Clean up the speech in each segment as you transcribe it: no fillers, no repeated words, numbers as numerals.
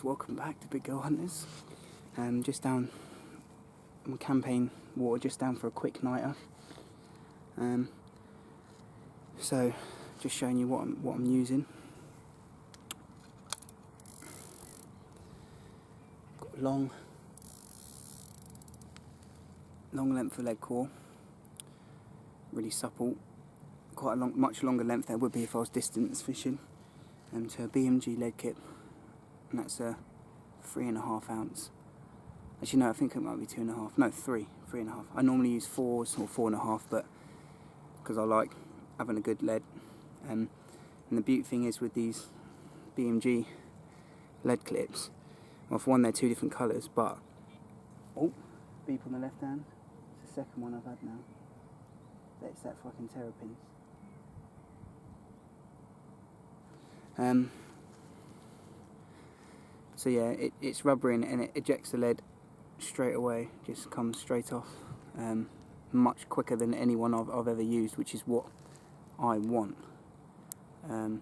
guys, welcome back to Big Girl Hunters. Just down on campaign water, just down for a quick nighter. So just showing you what I'm using. Got a long length of lead core, really supple. Quite a much longer length there would be if I was distance fishing. To a BMG lead kit, and that's a 3.5 ounce. Actually no, I think it might be 2.5. No, 3.5. I normally use 4s or 4.5, but because I like having a good lead. And the beauty thing is with these BMG lead clips, well, for one they're two different colours, but oh, beep on the left hand. It's the second one I've had now. It's that fucking terrapins. So yeah, it's rubbery and it ejects the lead straight away, just comes straight off, much quicker than any one I've ever used, which is what I want in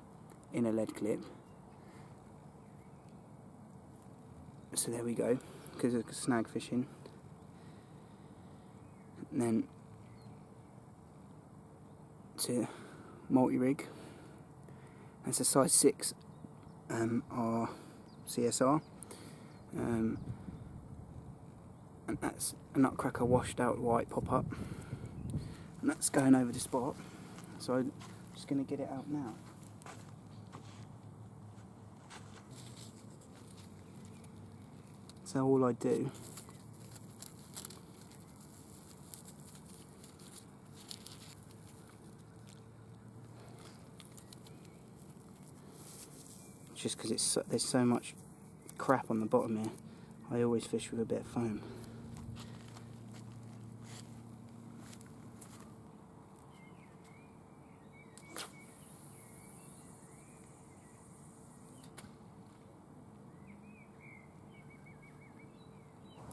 a lead clip. So there we go, because of snag fishing. And then to multi-rig. That's a size 6 R CSR, and that's a nutcracker washed out white pop-up, and that's going over the spot, so I'm just going to get it out now. So all I do just because there's so much crap on the bottom here, I always fish with a bit of foam.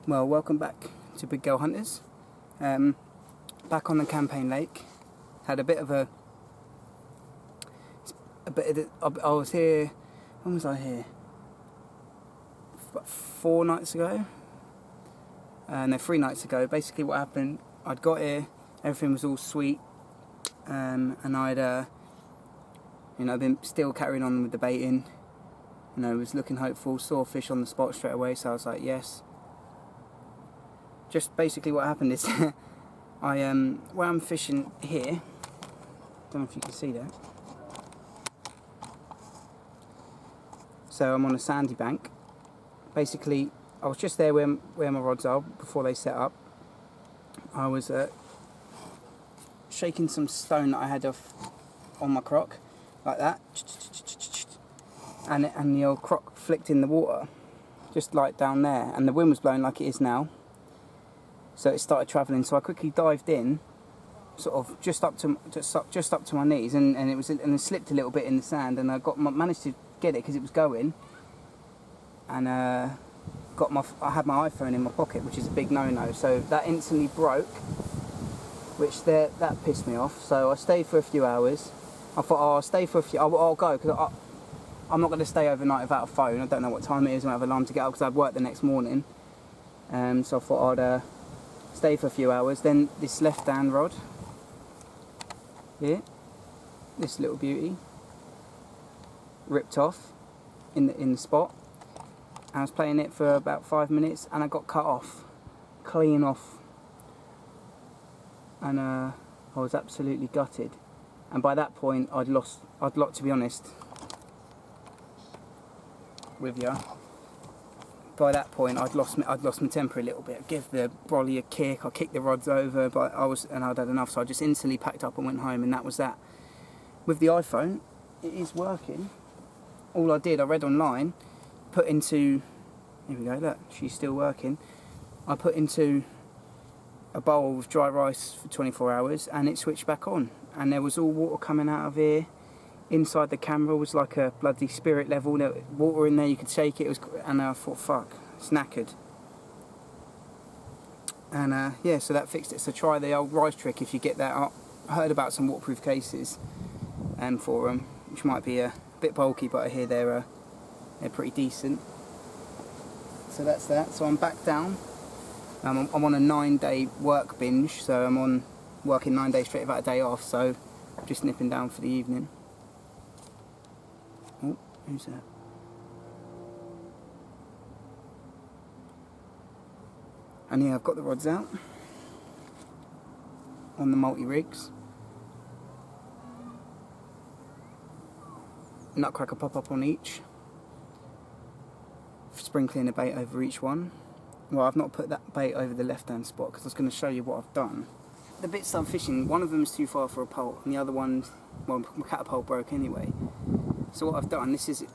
Well, welcome back to Big Girl Hunters. Back on the campaign lake. Had a bit of I was here. When was I here? About 4 nights ago? No, 3 nights ago. Basically what happened, I'd got here, everything was all sweet, and I'd been still carrying on with the baiting, was looking hopeful, saw a fish on the spot straight away, so I was like, yes. Just basically what happened is, where I'm fishing here, don't know if you can see that. So I'm on a sandy bank. Basically, I was just there where my rods are before they set up. I was shaking some stone that I had off on my croc, like that, and the old croc flicked in the water, just like down there, and the wind was blowing like it is now. So it started travelling. So I quickly dived in, sort of just up to my knees, and it slipped a little bit in the sand, and I managed to get it because it was going, and I had my iPhone in my pocket, which is a big no-no, so that instantly broke, that pissed me off. So I stayed for a few hours. I thought, oh, I'll stay for a few, I'll go, because I'm not going to stay overnight without a phone. I don't know what time it is, I don't have an alarm to get up because I'd work the next morning, so I thought I'd stay for a few hours. Then this left hand rod here, this little beauty, ripped off in the spot. I was playing it for about 5 minutes and I got cut off, clean off, and I was absolutely gutted. And by that point I'd lost, to be honest with you, by that point I'd lost my temper a little bit. I'd give the brolly a kick, I kicked the rods over, but I'd had enough, so I just instantly packed up and went home, and that was that. With the iPhone, it is working. All I did, I read online, put into, here we go, look, she's still working. I put into a bowl with dry rice for 24 hours and it switched back on. And there was all water coming out of here. Inside the camera was like a bloody spirit level. There was water in there, you could shake it. And I thought, fuck, it's knackered. And yeah, so that fixed it. So try the old rice trick if you get that. I heard about some waterproof cases for them, which might be a bit bulky, but I hear they're pretty decent. So that's that. So I'm back down. I'm on a 9-day work binge, so I'm on working 9 days straight without a day off, so just nipping down for the evening. Oh, who's that? And yeah, I've got the rods out on the multi-rigs. Nutcracker pop-up on each. Sprinkling a bait over each one. Well, I've not put that bait over the left-hand spot because I was going to show you what I've done. The bits I'm fishing, one of them is too far for a pole, and the other one, well, my catapult broke anyway. So what I've done, this is,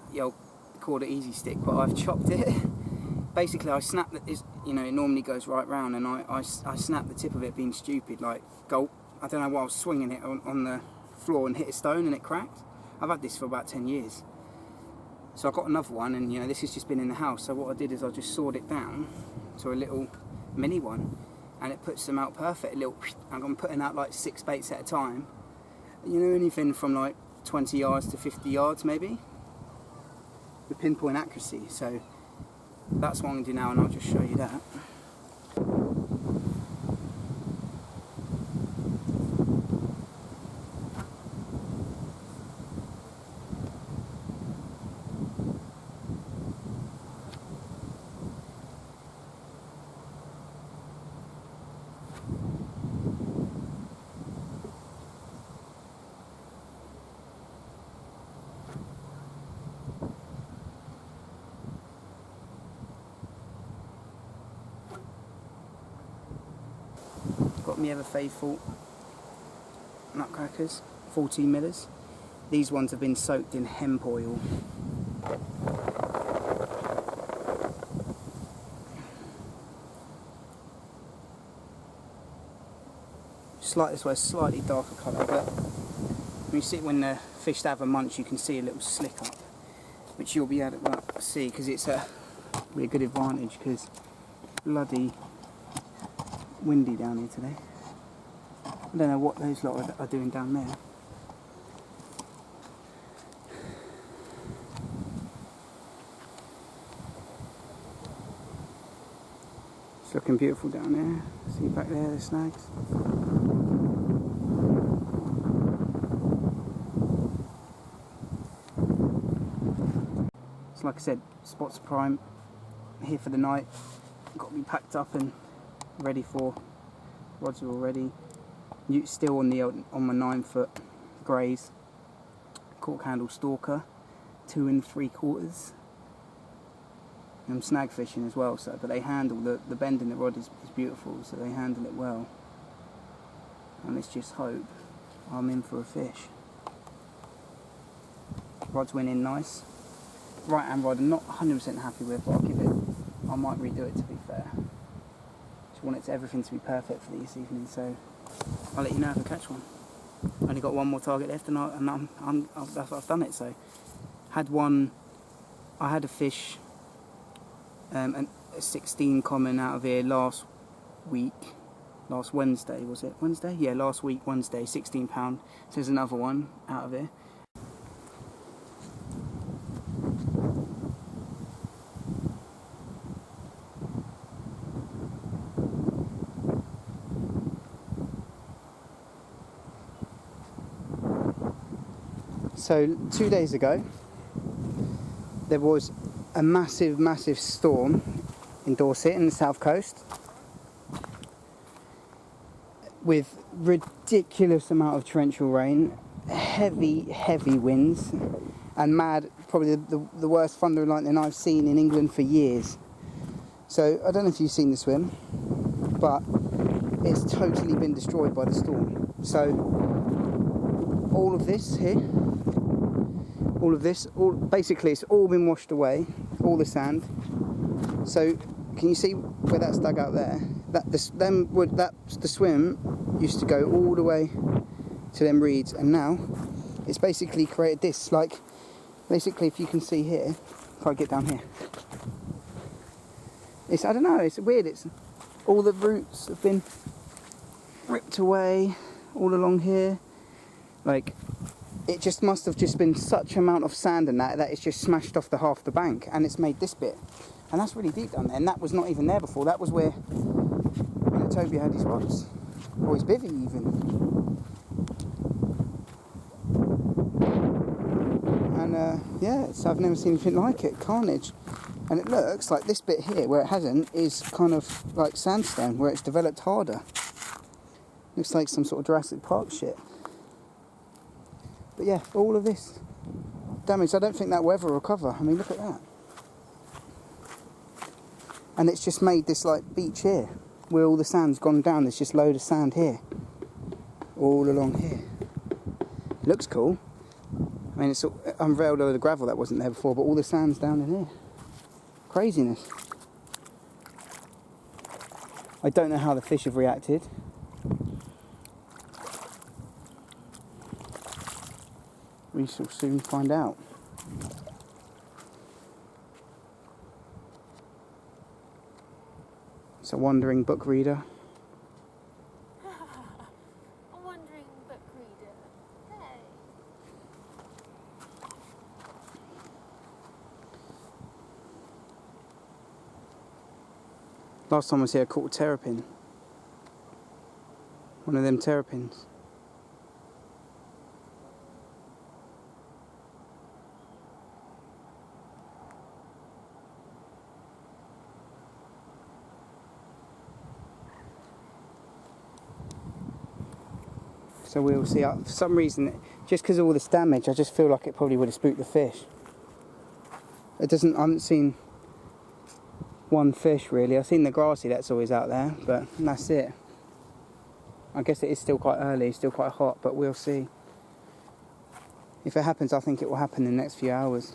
called an easy stick, but I've chopped it. Basically, I snapped it. It normally goes right round, and I snapped the tip of it, being stupid, like gulp. I don't know why I was swinging it on the floor and hit a stone and it cracked. I've had this for about 10 years. So I got another one, and this has just been in the house. So what I did is I just sawed it down to a little mini one, and it puts them out perfect. I'm putting out like 6 baits at a time. Anything from like 20 yards to 50 yards maybe, with pinpoint accuracy. So that's what I'm going to do now, and I'll just show you that. Got me ever faithful nutcrackers, 14 millers. These ones have been soaked in hemp oil. Slightly darker colour, but when the fish have a munch, you can see a little slick up, which you'll be able to see because it's a really good advantage because bloody windy down here today. I don't know what those lot are doing down there. It's looking beautiful down there. See back there, the snags. So like I said, spots prime, here for the night. Got to be packed up and ready for, rods are all ready. Still on my 9-foot greys, cork handle stalker, 2 3/4. I'm snag fishing as well, but they handle the bend in the rod is beautiful, so they handle it well. And let's just hope I'm in for a fish. Rod's winning nice. Right hand rod I'm not 100% happy with, but I might redo it to be fair. Just want everything to be perfect for this evening, so I'll let you know if I catch one. Only got one more target left, and I've done it. So I had a fish, a 16 common out of here last Wednesday, was it? Wednesday? Yeah, last week, Wednesday, 16 pound. So there's another one out of here. So 2 days ago, there was a massive storm in Dorset in the south coast with ridiculous amount of torrential rain, heavy winds, and probably the worst thunder and lightning I've seen in England for years. So I don't know if you've seen the swim, but it's totally been destroyed by the storm. So all of this here, basically it's all been washed away, all the sand. So can you see where that's dug out there? The swim used to go all the way to them reeds, and now it's basically created this, like, basically if you can see here, if I get down here, I don't know, it's weird, it's all the roots have been ripped away all along here. Like, it just must have just been such amount of sand and that it's just smashed off the half the bank, and it's made this bit. And that's really deep down there, and that was not even there before. That was where Toby had his rods, or his bivvy even. And yeah, so I've never seen anything like it, carnage. And it looks like this bit here, where it hasn't, is kind of like sandstone, where it's developed harder. Looks like some sort of Jurassic Park shit. But yeah, all of this damage, I don't think that will ever recover. I mean, look at that. And it's just made this like beach here, where all the sand's gone down. There's just load of sand here, all along here. Looks cool. I mean, it's unveiled all the gravel that wasn't there before, but all the sand's down in here. Craziness. I don't know how the fish have reacted. We shall soon find out. It's a wandering book reader. A wandering book reader. Hey. Last time I was here, I caught a terrapin. One of them terrapins. So we'll see. For some reason, just because of all this damage, I just feel like it probably would have spooked the fish. It doesn't. I haven't seen one fish really. I've seen the grassy that's always out there, but that's it. I guess it is still quite early, still quite hot, but we'll see. If it happens, I think it will happen in the next few hours.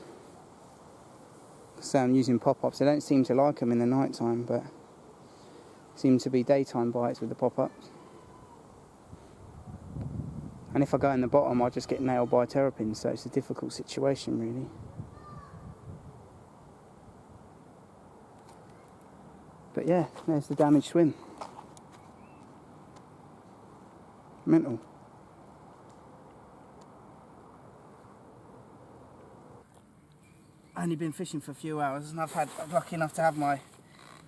So I'm using pop-ups. I don't seem to like them in the night time, but seem to be daytime bites with the pop-ups. And if I go in the bottom, I'll just get nailed by terrapins, so it's a difficult situation, really. But yeah, there's the damaged swim. Mental. I've only been fishing for a few hours, and I'm lucky enough to have my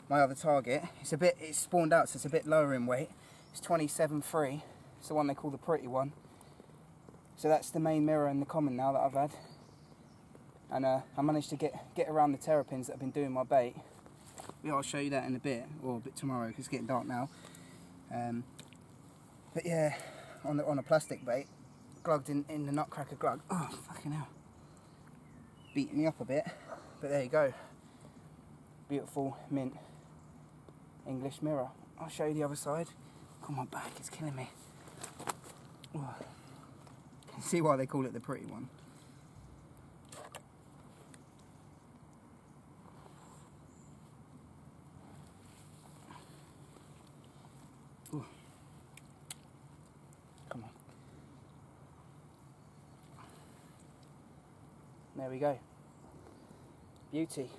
other target. It's spawned out, so it's a bit lower in weight. It's 27.3. It's the one they call the pretty one. So that's the main mirror and the common now that I've had. And I managed to get around the terrapins that have been doing my bait. Yeah, I'll show you that in a bit, or a bit tomorrow, because it's getting dark now. But yeah, on a plastic bait, glugged in the nutcracker glug. Oh, fucking hell. Beat me up a bit, but there you go. Beautiful mint English mirror. I'll show you the other side. God, my back is killing me. Oh. You see why they call it the pretty one. Ooh. Come on. There we go. Beauty.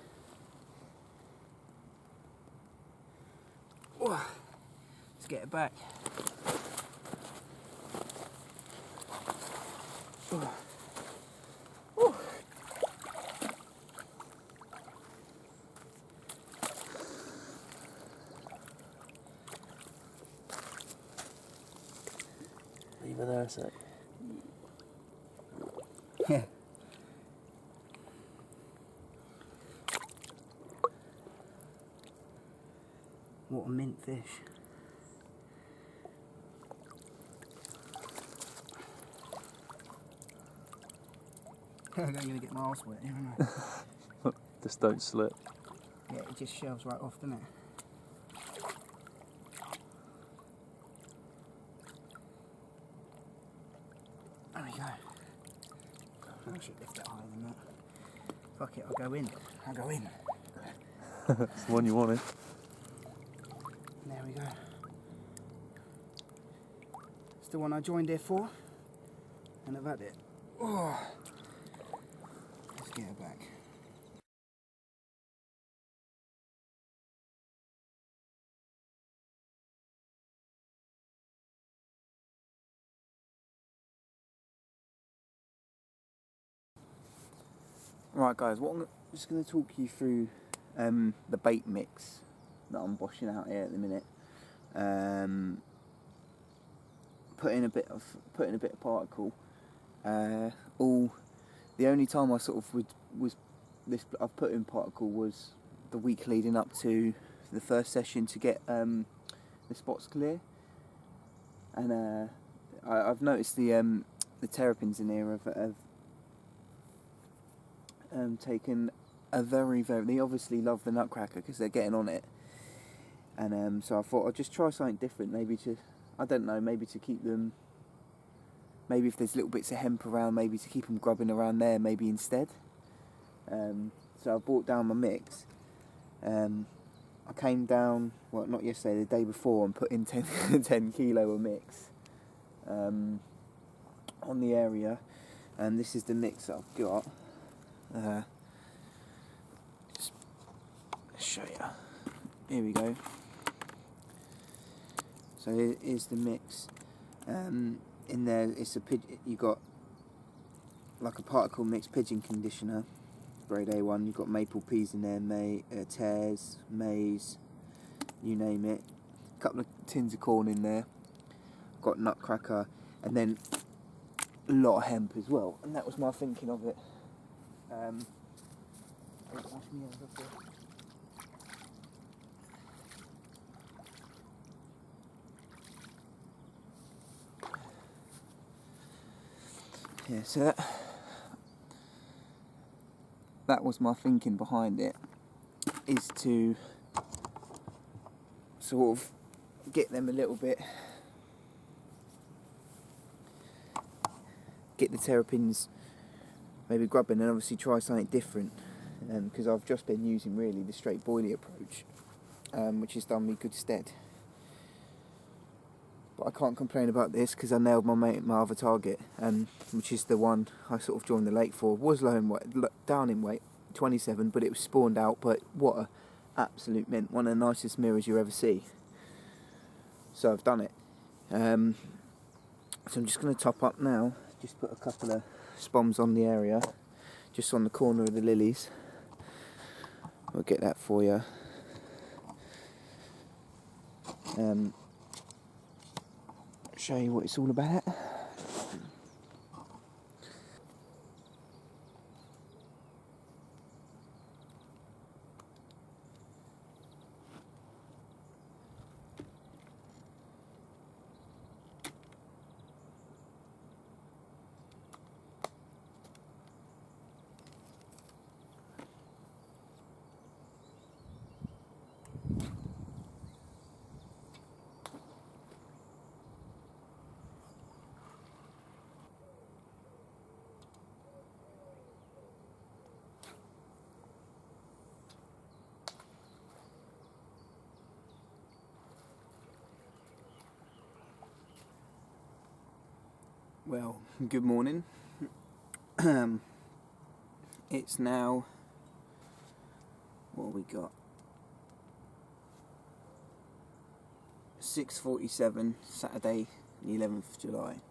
Ooh. Let's get it back. Ooh. Ooh. Leave her there a sec. Yeah. What a mint fish. I'm going to get my arse wet here, aren't I? Just don't slip. Yeah, it just shells right off, doesn't it? There we go. I should lift it higher than that. Fuck it, I'll go in. I'll go in. It's the one you wanted. There we go. It's the one I joined here for, and I've had it. Oh. Let's get it back. Right guys, what I'm just going to talk you through the bait mix that I'm washing out here at the minute. Put in a bit of particle. The only time I sort of I've put in particle was the week leading up to the first session to get the spots clear, and I've noticed the terrapins in here have taken a very, they obviously love the nutcracker because they're getting on it, and so I thought I'd just try something different, maybe to keep them, maybe if there's little bits of hemp around, maybe to keep them grubbing around there maybe instead. So I brought down my mix. I came down, well, not yesterday, the day before, and put in 10 kilo of mix on the area, and this is the mix that I've got. Just show you. Here we go. So here's the mix. In there, you got like a particle mix pigeon conditioner, grade A1. You've got maple peas in there, tares, maize, you name it. A couple of tins of corn in there. Got nutcracker, and then a lot of hemp as well. And that was my thinking of it. Yeah, so that was my thinking behind it, is to sort of get them a little bit, get the terrapins maybe grubbing, and obviously try something different, because I've just been using really the straight boilie approach, which has done me good stead. But I can't complain about this because I nailed my other target, which is the one I sort of joined the lake for. Was low in weight, down in weight, 27, but it was spawned out. But what a absolute mint! One of the nicest mirrors you ever see. So I've done it. So I'm just going to top up now. Just put a couple of spoms on the area, just on the corner of the lilies. I'll get that for you. Show you what it's all about. Well, good morning. It's now, what have we got? 6:47, Saturday, the 11th of July.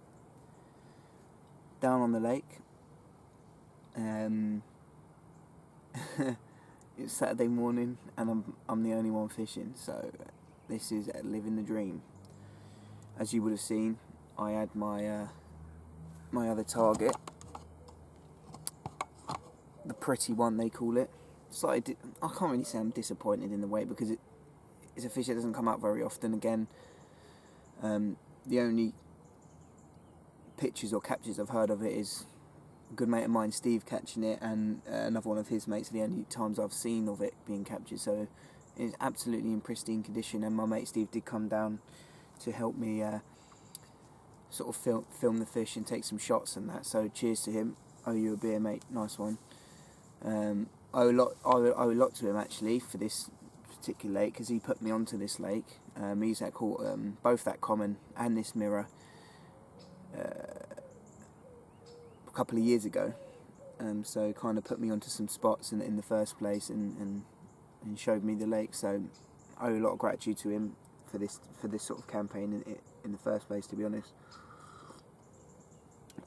Down on the lake. It's Saturday morning, and I'm the only one fishing, so this is living the dream. As you would have seen, I had my other target, the pretty one they call it. I can't really say I'm disappointed in the weight, because it's a fish that doesn't come out very often. Again, the only pictures or captures I've heard of it is a good mate of mine, Steve, catching it, and another one of his mates are the only times I've seen of it being captured. So it's absolutely in pristine condition, and my mate Steve did come down to help me sort of film the fish and take some shots and that, so cheers to him. Owe you a beer, mate. Nice one. I owe a lot to him actually for this particular lake, because he put me onto this lake. He's caught both that common and this mirror a couple of years ago, so kind of put me onto some spots in the first place, and showed me the lake. So I owe a lot of gratitude to him for this sort of campaign in the first place, to be honest.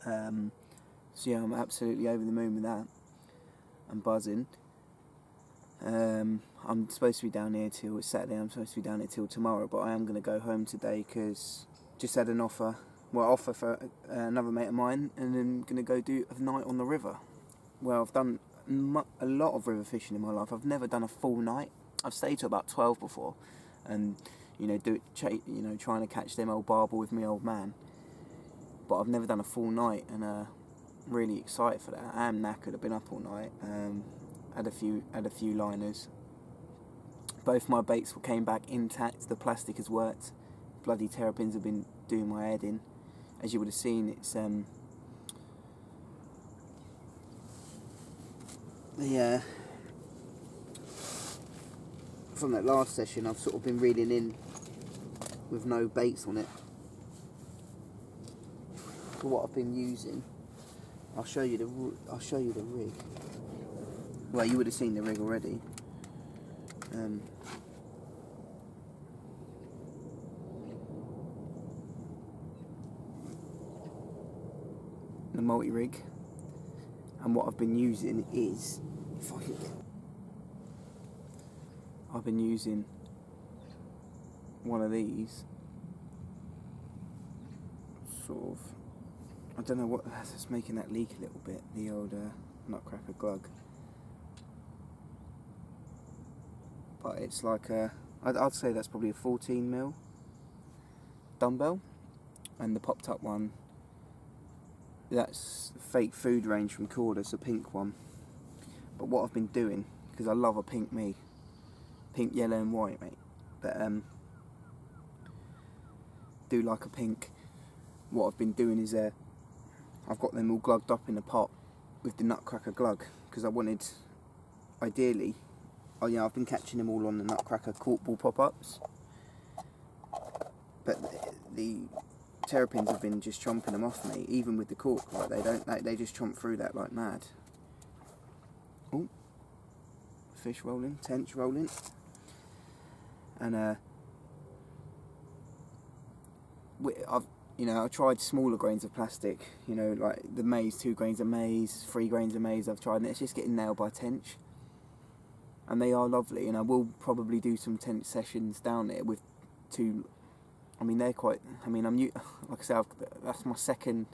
So yeah, I'm absolutely over the moon with that. I'm buzzing. I'm supposed to be down here till it's Saturday. I'm supposed to be down here till tomorrow, but I am going to go home today because just had an offer for another mate of mine, and I'm going to go do a night on the river. Well, I've done a lot of river fishing in my life. I've never done a full night. I've stayed till about 12 before, and trying to catch them old barbel with me old man. But I've never done a full night, and really excited for that. I am knackered. I've been up all night. Had a few liners. Both my baits came back intact. The plastic has worked. Bloody terrapins have been doing my head in. As you would have seen, it's from that last session, I've sort of been reeling in with no baits on it. For what I've been using, I'll show you the rig. Well, you would have seen the rig already. The multi-rig, and what I've been using is, I've been using one of these, sort of, I don't know what, that's making that leak a little bit, the old nutcracker glug. But it's like I'd say that's probably a 14mm dumbbell, and the popped up one, that's fake food range from Cordis, a pink one. But what I've been doing, because I love a pink, yellow and white, mate, but do like a pink. What I've been doing is I've got them all glugged up in the pot with the nutcracker glug, because I wanted, ideally, I've been catching them all on the nutcracker cork ball pop-ups, but the terrapins have been just chomping them off me, even with the cork. Like they just chomp through that like mad. Oh, fish rolling, tench rolling, and I've tried smaller grains of plastic, like the maize, 2 grains of maize, 3 grains of maize I've tried, and it's just getting nailed by tench. And they are lovely, and I will probably do some tench sessions down there with 2. I mean, they're quite. I mean, I'm new. Like I said, that's my second.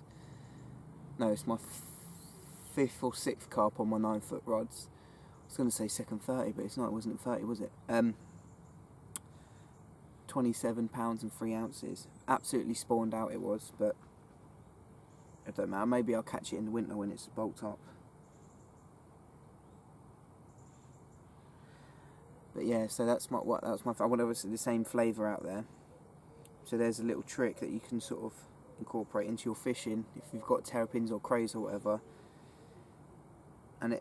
No, it's my 5th or 6th carp on my 9-foot rods. I was going to say second 30, but it's not. It wasn't 30, was it? 27 pounds and 3 ounces. Absolutely spawned out it was, but it don't matter. Maybe I'll catch it in the winter when it's bulked up. But yeah, so that's my. I want obviously the same flavour out there. So there's a little trick that you can sort of incorporate into your fishing if you've got terrapins or crays or whatever. And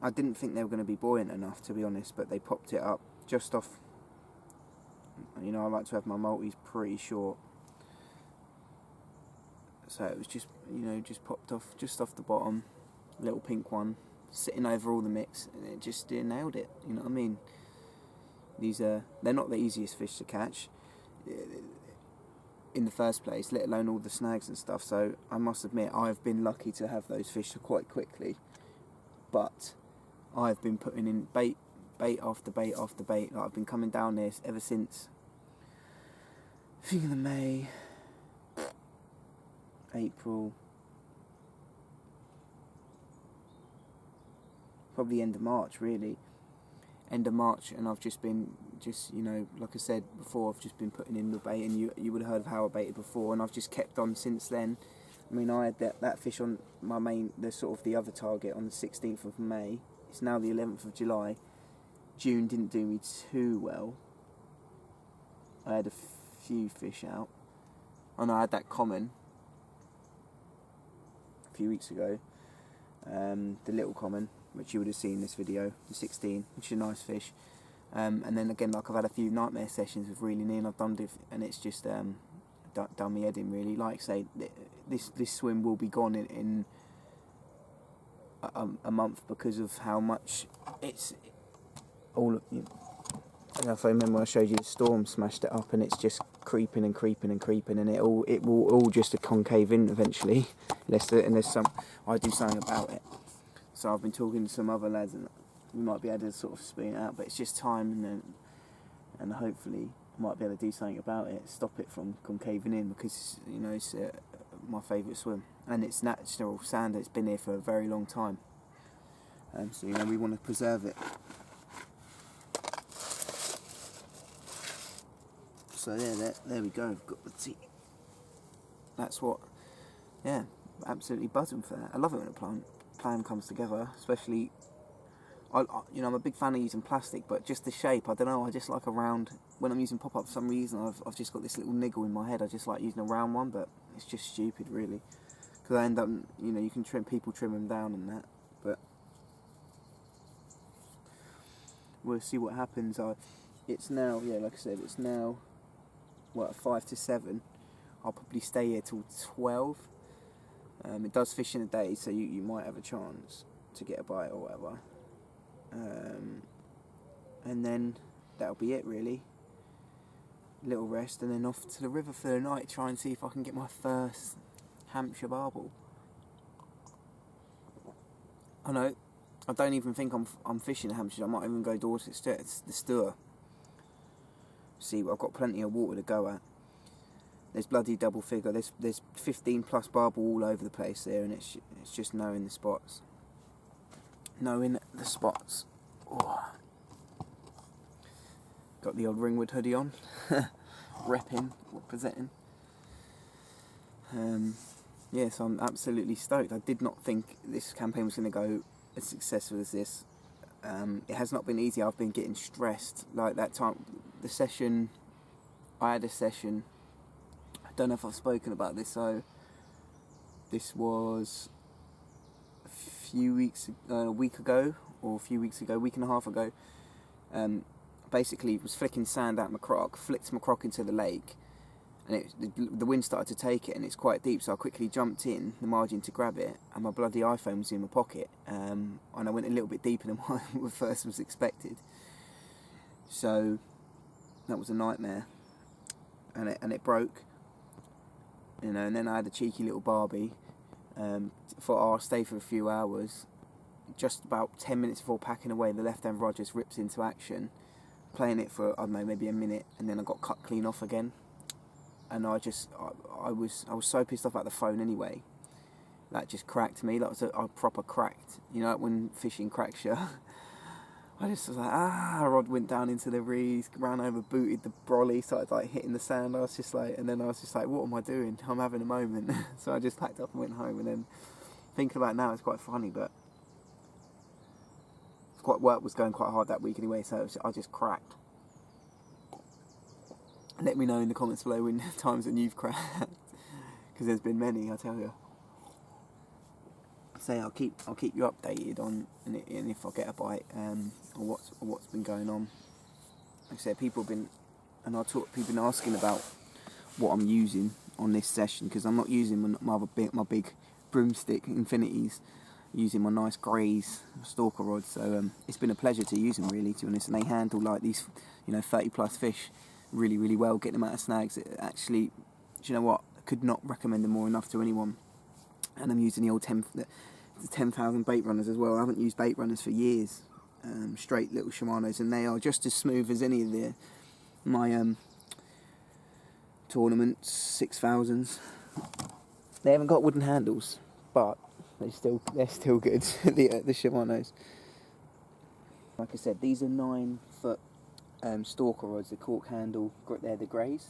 I didn't think they were going to be buoyant enough, to be honest, but they popped it up just off. I like to have my multis pretty short, so it was just just popped off just off the bottom, little pink one sitting over all the mix, and it just nailed it. You know what I mean? These they're not the easiest fish to catch in the first place, let alone all the snags and stuff. So I must admit, I've been lucky to have those fish quite quickly. But I've been putting in bait after bait after bait. Like I've been coming down this ever since, I think in the May, April, probably end of March, really. End of March, and I've just been, like I said before, I've just been putting in the bait, and you would have heard of how I baited before, and I've just kept on since then. I mean, I had that fish on my main, the other target on the 16th of May. It's now the 11th of July. June didn't do me too well. I had a few fish out. And I had that common a few weeks ago, the little common, which you would have seen in this video, the 16, which is a nice fish. And then again, like I've had a few nightmare sessions with reeling in. I've done and it's just done me head in, really. Like I say, this swim will be gone in a month because of how much it's all of you. If I remember, I showed you the storm smashed it up, and it's just creeping and creeping and creeping, and it will all just a concave in eventually, unless there's I do something about it. So I've been talking to some other lads, and we might be able to sort of spoon it out, but it's just time, and hopefully I might be able to do something about it, stop it from caving in, because you know it's my favourite swim, and it's natural sand that's been here for a very long time. So you know we want to preserve it. So yeah, there we go. Got the tea. That's what. Yeah, absolutely buzzing for that. I love it when a plan comes together, especially. You know, I'm a big fan of using plastic, but just the shape, I don't know, I just like a round. When I'm using pop-up, for some reason, I've just got this little niggle in my head. I just like using a round one, but it's just stupid, really. Because I end up, you know, you can people trim them down and that, but we'll see what happens. It's now, yeah, like I said, it's now, 5 to 7. I'll probably stay here till 12. It does fish in the day, so you might have a chance to get a bite or whatever. And then that'll be it, really. Little rest, and then off to the river for the night. Try and see if I can get my first Hampshire barbel. I know. I don't even think I'm fishing Hampshire. I might even go Dorset straight to the Stour. See, I've got plenty of water to go at. There's bloody double figure. There's 15 plus barbel all over the place there, and it's just knowing the spots. Oh. Got the old Ringwood hoodie on, repping, representing. Yeah, so I'm absolutely stoked. I did not think this campaign was going to go as successful as this. It has not been easy. I've been getting stressed. Like that time, I had a session. I don't know if I've spoken about this. So this was a week and a half ago. Basically was flicking sand out my croc, flicked my croc into the lake, and the wind started to take it, and it's quite deep, so I quickly jumped in the margin to grab it, and my bloody iPhone was in my pocket, and I went a little bit deeper than what I first was expected, so that was a nightmare, and it broke, you know. And then I had a cheeky little Barbie. Thought I'll stay for a few hours. Just about 10 minutes before packing away, the left-hand rod just rips into action, playing it for, I don't know, maybe a minute, and then I got cut clean off again. And I was so pissed off at the phone anyway. That just cracked me. That was a proper cracked. You know, when fishing cracks you. I just was like, rod went down into the reeds, ran over, booted the brolly, started like hitting the sand. I was just like, what am I doing? I'm having a moment. So I just packed up and went home. And then thinking about it now, it's quite funny, but work was going quite hard that week anyway, so I just cracked. Let me know in the comments below when times when you've cracked, because there's been many, I tell you. So I'll keep you updated on and if I get a bite, or what's been going on. Like I said, people have been asking about what I'm using on this session, because I'm not using my big broomstick infinities. Using my nice greys stalker rods, so it's been a pleasure to use them, really, to be honest. And they handle like these, 30 plus fish really, really well. Get them out of snags. Do you know what? I could not recommend them more enough to anyone. And I'm using the old 10,000 bait runners as well. I haven't used bait runners for years. Straight little Shimano's, and they are just as smooth as any of my tournament 6,000s. They haven't got wooden handles, but they're still good. the Shimano's. Like I said, these are 9-foot stalker rods. The cork handle. They're the greys.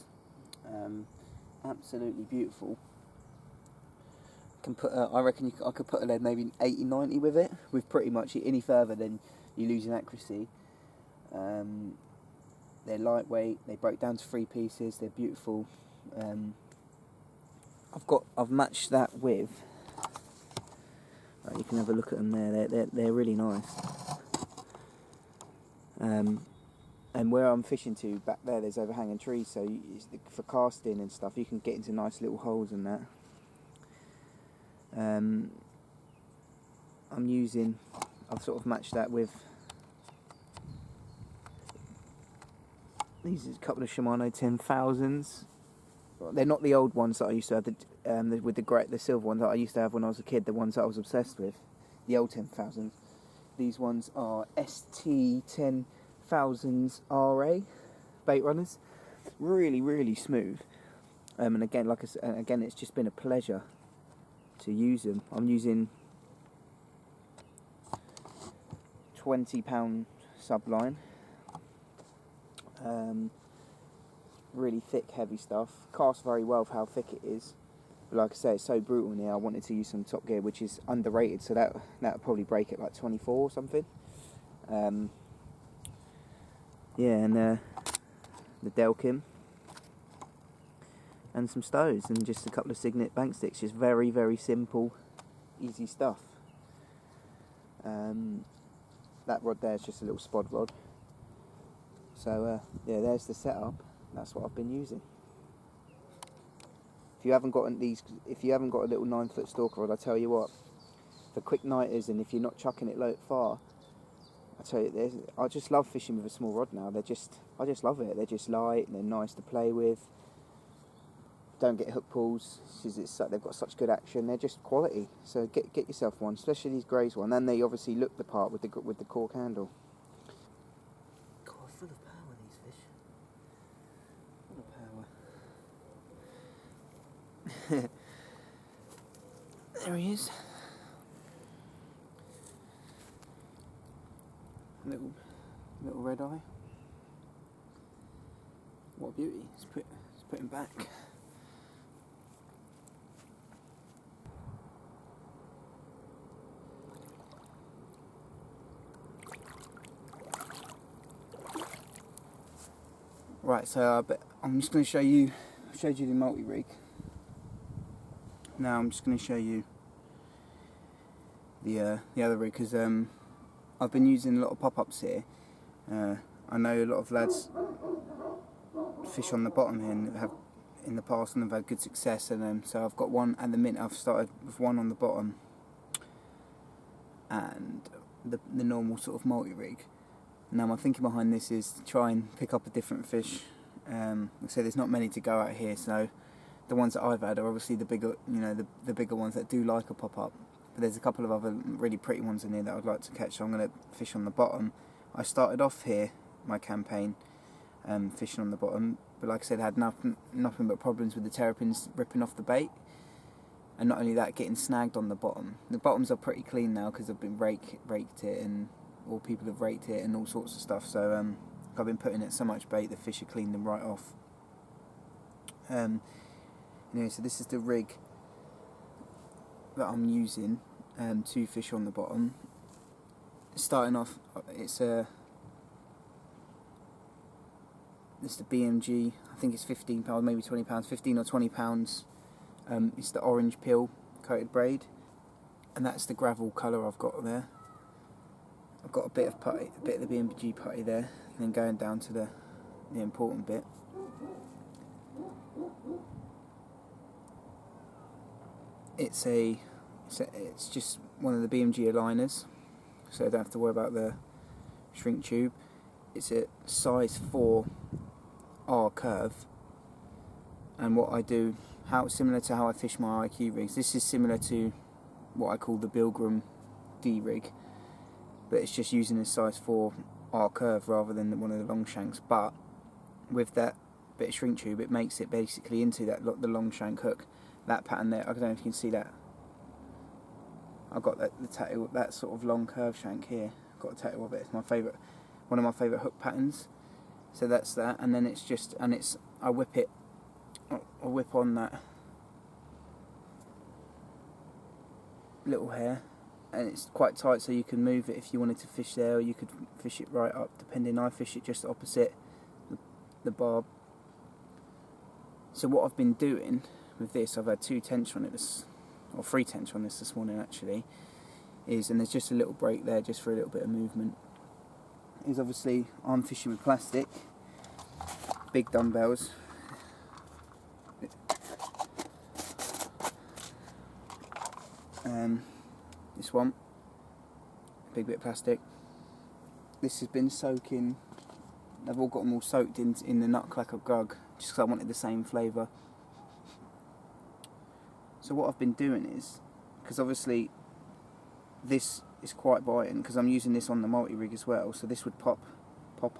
Absolutely beautiful. I reckon I could put a lead maybe 80-90 with it. With pretty much any further, then you lose in accuracy. They're lightweight. They break down to 3 pieces. They're beautiful. I've matched that with. You can have a look at them there. They're really nice. And where I'm fishing to back there's overhanging trees, so for casting and stuff, you can get into nice little holes and that. I've sort of matched that with these. Are a couple of Shimano 10,000s. They're not the old ones that I used to have, the silver ones that I used to have when I was a kid, the ones that I was obsessed with, the old 10,000s. These ones are ST10000 RA bait runners. Really, really smooth. And again, like I said, again, it's just been a pleasure to use them. I'm using £20 subline. Really thick, heavy stuff. Casts very well for how thick it is. But like I say, it's so brutal in here. I wanted to use some Top Gear, which is underrated, so that'll probably break it like 24 or something. Yeah, and the Delkim and some Stows and just a couple of Signet bank sticks. Just very, very simple, easy stuff. That rod there is just a little spod rod. So yeah, there's the setup. That's what I've been using. If you haven't got a little 9-foot stalker rod, I tell you what, for quick nighters and if you're not chucking it far, I tell you, I just love fishing with a small rod now. I just love it. They're just light and they're nice to play with. Don't get hook pulls. They've got such good action. They're just quality. So get yourself one, especially these greys one. And they obviously look the part with the cork handle. God, full of power these fish. Full of power. There he is. Little red eye. What a beauty. Let's put him back. Right, so I'm just going to show you. I showed you the multi-rig. Now I'm just going to show you the other rig, because I've been using a lot of pop-ups here. I know a lot of lads fish on the bottom here and have in the past and have had good success, and so I've got one at the minute. I've started with one on the bottom and the normal sort of multi-rig. Now my thinking behind this is to try and pick up a different fish. Like I said, there's not many to go out here, so the ones that I've had are obviously the bigger, the bigger ones that do like a pop-up. But there's a couple of other really pretty ones in here that I'd like to catch, so I'm going to fish on the bottom. I started off here, my campaign, fishing on the bottom, but like I said, I had nothing but problems with the terrapins ripping off the bait. And not only that, getting snagged on the bottom. The bottoms are pretty clean now because I've been raked it, or people have raked it and all sorts of stuff. So I've been putting it so much bait, the fish have cleaned them right off. Anyway, so this is the rig that I'm using to fish on the bottom. Starting off, it's the BMG. I think it's £15, maybe £20, £15 or £20. It's the orange peel coated braid, and that's the gravel colour I've got there. I've got a bit of putty, a bit of the BMG putty there, and then going down to the important bit. It's just one of the BMG aligners, so I don't have to worry about the shrink tube. It's a size 4 R curve, and what I do, similar to how I fish my IQ rigs. This is similar to what I call the Bilgram D rig, but it's just using a size 4 R curve rather than one of the long shanks. But with that bit of shrink tube, it makes it basically into the long shank hook. That pattern there, I don't know if you can see that. I've got the tattoo, that sort of long curve shank here. I've got a tattoo of it. It's one of my favourite hook patterns. So that's that, and then I whip on that little hair, and it's quite tight, so you can move it if you wanted to fish there, or you could fish it right up, depending. I fish it just opposite the barb. So what I've been doing with this, I've had 2 tension on it, or 3 tension on this morning actually, and there's just a little break there just for a little bit of movement. Is obviously I'm fishing with plastic, big dumbbells. This one, big bit of plastic. This has been soaking. I've all got them all soaked in the nutcracker gug, just because I wanted the same flavour. So what I've been doing is, because obviously this it's quite biting because I'm using this on the multi-rig as well, so this would pop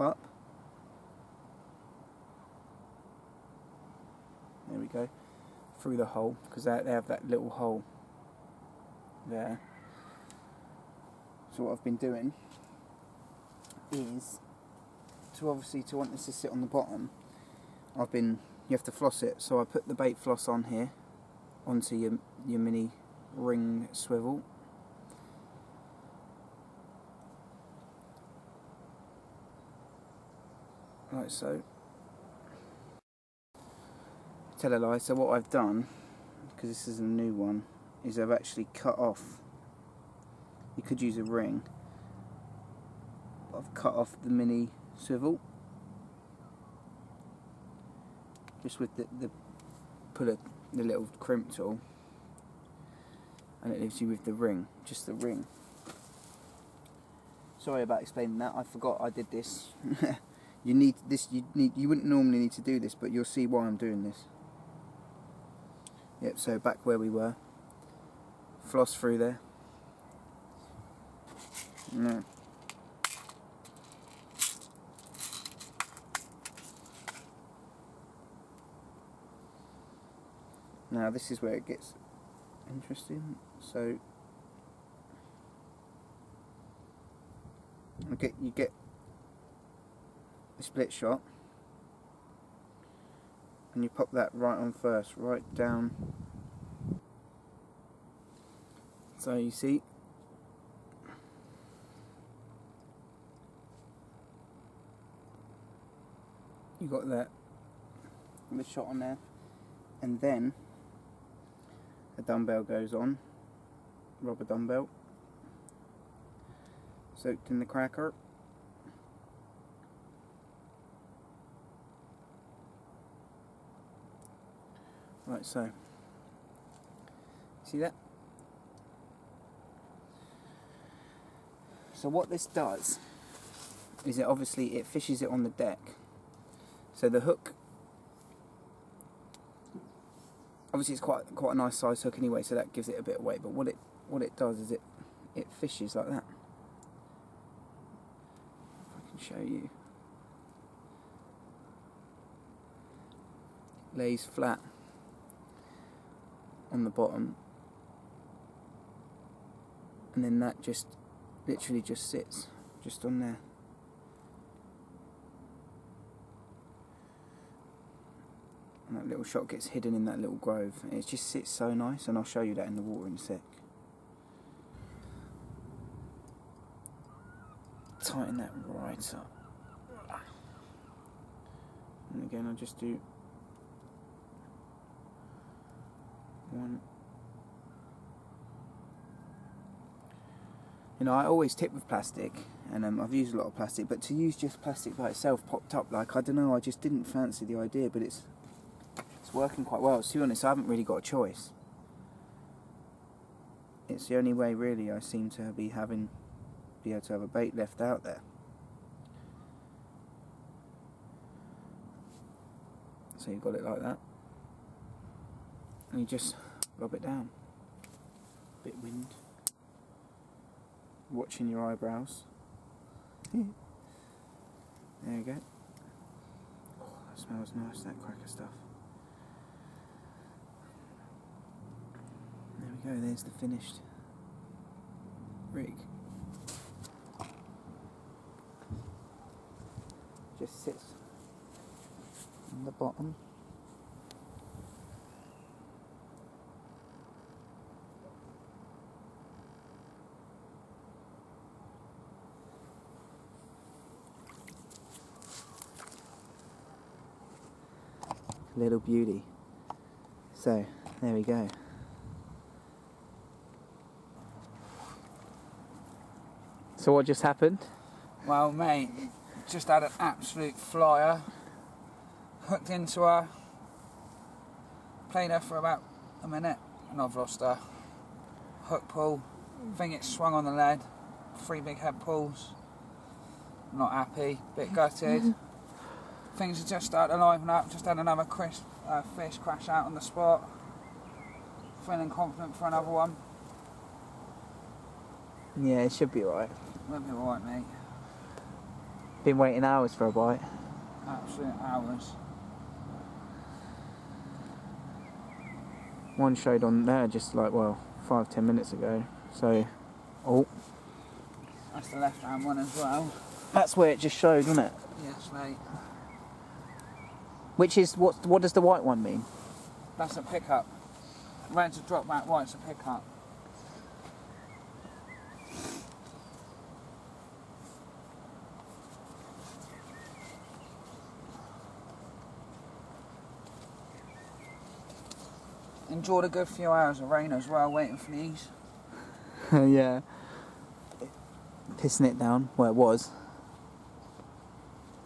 up. There we go, through the hole, because they have that little hole there. So what I've been doing is, to want this to sit on the bottom, you have to floss it, so I put the bait floss on here, onto your mini ring swivel. Like so. Tell a lie, so what I've done, because this is a new one, is I've actually cut off, you could use a ring, but I've cut off the mini swivel, just with the little crimp tool, and it leaves you with the ring, just the ring. Sorry about explaining that, I forgot I did this. You wouldn't normally need to do this, but you'll see why I'm doing this. Yep, so back where we were. Floss through there. No. Now this is where it gets interesting. So you get a split shot, and you pop that right on first, right down. So you see, you got that the shot on there, and then a dumbbell goes on, rubber dumbbell, soaked in the cracker. Like so. See that? So what this does is it fishes it on the deck. So the hook, obviously it's quite a nice size hook anyway, so that gives it a bit of weight, but what it does is it fishes like that. If I can show you. Lays flat on the bottom, and then that just literally just sits just on there. And that little shot gets hidden in that little grove, and it just sits so nice, and I'll show you that in the water in a sec. Tighten that right up, and again I'll just do one. You know, I always tip with plastic, and I've used a lot of plastic, but to use just plastic by itself popped up, like, I don't know, I just didn't fancy the idea, but it's working quite well. To be honest, I haven't really got a choice. It's the only way really I seem to be able to have a bait left out there. So you've got it like that, and you just rub it down. Bit wind. Watching your eyebrows. There you go. Oh, that smells nice, that cracker stuff. There we go, there's the finished rig. Just sits on the bottom. Little beauty. So, there we go. So what just happened? Well, mate, just had an absolute flyer. Hooked into her. Played her for about a minute, and I've lost her. Hook pull. Think it swung on the lead. 3 big head pulls. Not happy. Bit gutted. Things are just starting to liven up. Just had another fish crash out on the spot. Feeling confident for another one. Yeah, it should be alright. We'll be alright, mate. Been waiting hours for a bite. Absolute hours. One showed on there just like, well, 5-10 minutes ago. So, oh, That's the left hand one as well. that's where it just showed, wasn't it? Yes, mate. Which is, what does the white one mean? That's a pickup. When to drop back white's a pickup. Enjoyed a good few hours of rain as well, waiting for these. Yeah. Pissing it down where it was.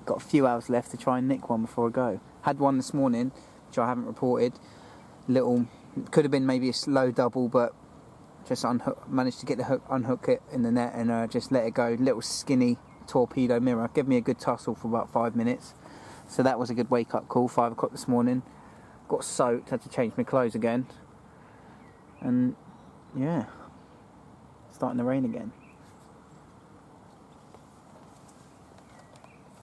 Got a few hours left to try and nick one before I go. Had one this morning, which I haven't reported. Little, could have been maybe a slow double, but just managed to get the hook, unhook it in the net and just let it go. Little skinny torpedo mirror. Gave me a good tussle for about 5 minutes. So that was a good wake up call, 5 o'clock this morning. Got soaked, had to change my clothes again. And yeah, starting to rain again.